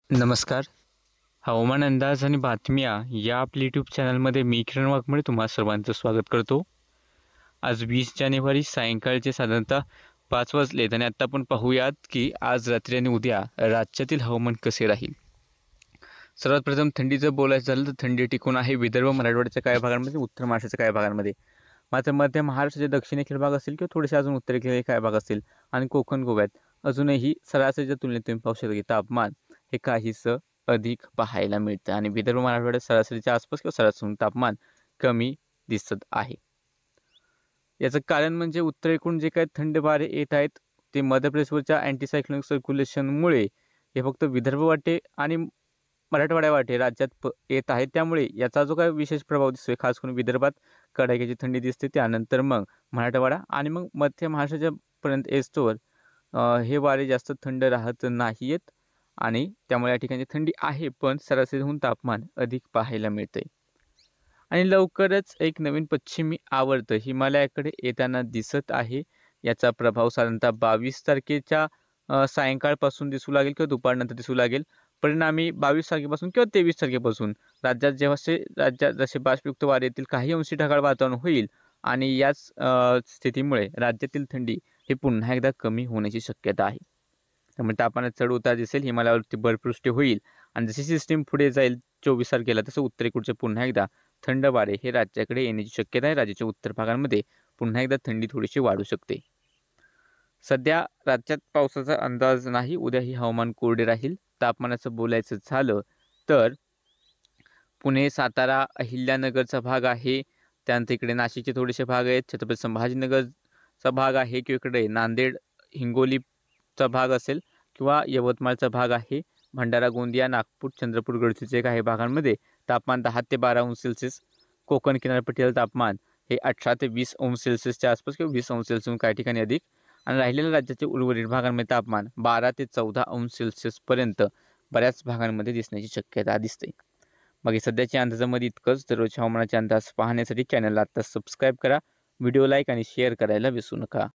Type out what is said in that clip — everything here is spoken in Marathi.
नमस्कार. हवामान अंदाज आणि बातम्या या आपल्या यूट्यूब चॅनलमध्ये मी किरण वाघमोडे तुम्हा सर्वांचं स्वागत करतो. आज 20 जानेवारी सायंकाळचे साधारणतः 5 वाजलेत आणि आत्ता आपण पाहूयात की आज रात्री आणि उद्या राज्यातील हवामान कसे राहील. सर्वात प्रथम थंडीचं बोलायचं झालं तर थंडी टिकून आहे विदर्भ मराठवाड्याच्या काही भागांमध्ये, उत्तर महाराष्ट्राच्या काही भागांमध्ये. मात्र मध्य महाराष्ट्राचे दक्षिणेकडील भाग असतील किंवा थोडेसे अजून उत्तरेकडील काही भाग असतील आणि कोकण गोव्यात अजूनही सरासरीच्या तुलनेत तुम्ही पाहू शकता की तापमान हे काहीसं अधिक पाहायला मिळतं आणि विदर्भ मराठवाड्यात सरासरीच्या आसपास किंवा सरासरी तापमान कमी दिसत आहे. याचं कारण म्हणजे उत्तरेकडून जे काही थंड वारे येत आहेत ते मध्य प्रदेशवरच्या अँटीसायक्लोनिक सर्क्युलेशनमुळे हे फक्त विदर्भ वाटे आणि मराठवाड्या वाटे राज्यात येत आहे. त्यामुळे याचा जो काही विशेष प्रभाव दिसतोय खास करून विदर्भात कडाक्याची थंडी दिसते. त्यानंतर मग मराठवाडा आणि मग मध्य महाराष्ट्राच्या पर्यंत येस्तोवर हे वारे जास्त थंड राहत नाहीयेत आणि त्यामुळे या ठिकाणी थंडी आहे पण सरासरीहून तापमान अधिक पाहायला मिळते. आणि लवकरच एक नवीन पश्चिमी आवर्त हिमालयाकडे येताना दिसत आहे. याचा प्रभाव साधारणतः 22 तारखेच्या सायंकाळपासून दिसू लागेल किंवा दुपारनंतर दिसू लागेल. परिणामी 22 तारखेपासून किंवा 23 तारखेपासून राज्यात जसे बाष्पयुक्त वारे येतील काही अंशी ढगाळ वातावरण होईल आणि याच स्थितीमुळे राज्यातील थंडी ही पुन्हा एकदा कमी होण्याची शक्यता आहे. त्यामुळे तापमानात चढ उतार दिसेल, हिमालयावरती बर्फवृष्टी होईल आणि जशी सिस्टीम पुढे जाईल 24 तारखेला तसं उत्तरेकडचे पुन्हा एकदा थंड वारे हे राज्याकडे येण्याची शक्यता आहे. राज्याच्या उत्तर भागांमध्ये पुन्हा एकदा थंडी थोडीशी वाढू शकते. सध्या राज्यात पावसाचा अंदाज नाही. उद्याही हवामान कोरडे राहील. तापमानाचं बोलायचं झालं तर पुणे, सातारा, अहिल्यानगरचा भाग आहे. त्यानंतर इकडे नाशिकचे थोडेसे भाग आहेत. छत्रपती संभाजीनगरचा भाग आहे किंवा इकडे नांदेड, हिंगोलीचा भाग असेल किंवा यवतमाळचा भाग आहे. भंडारा, गोंदिया, नागपूर, चंद्रपूर, गडचिरोलीच्या काही भागांमध्ये तापमान 10 ते 12 अंश सेल्सिअस. कोकण किनारपट्टीला तापमान हे 18 ते 20 अंश सेल्सिअसच्या आसपास किंवा 20 अंश सेल्सिअस काही ठिकाणी अधिक आणि राहिलेल्या राज्याच्या उर्वरित भागांमध्ये तापमान 12 ते 14 अंश सेल्सिअसपर्यंत बऱ्याच भागांमध्ये दिसण्याची शक्यता दिसते. बाकी सध्याच्या अंदाजामध्ये इतकंच. दररोज हवामानाचे अंदाज पाहण्यासाठी चॅनलला आता सबस्क्राईब करा. व्हिडिओ लाईक आणि शेअर करायला विसरू नका.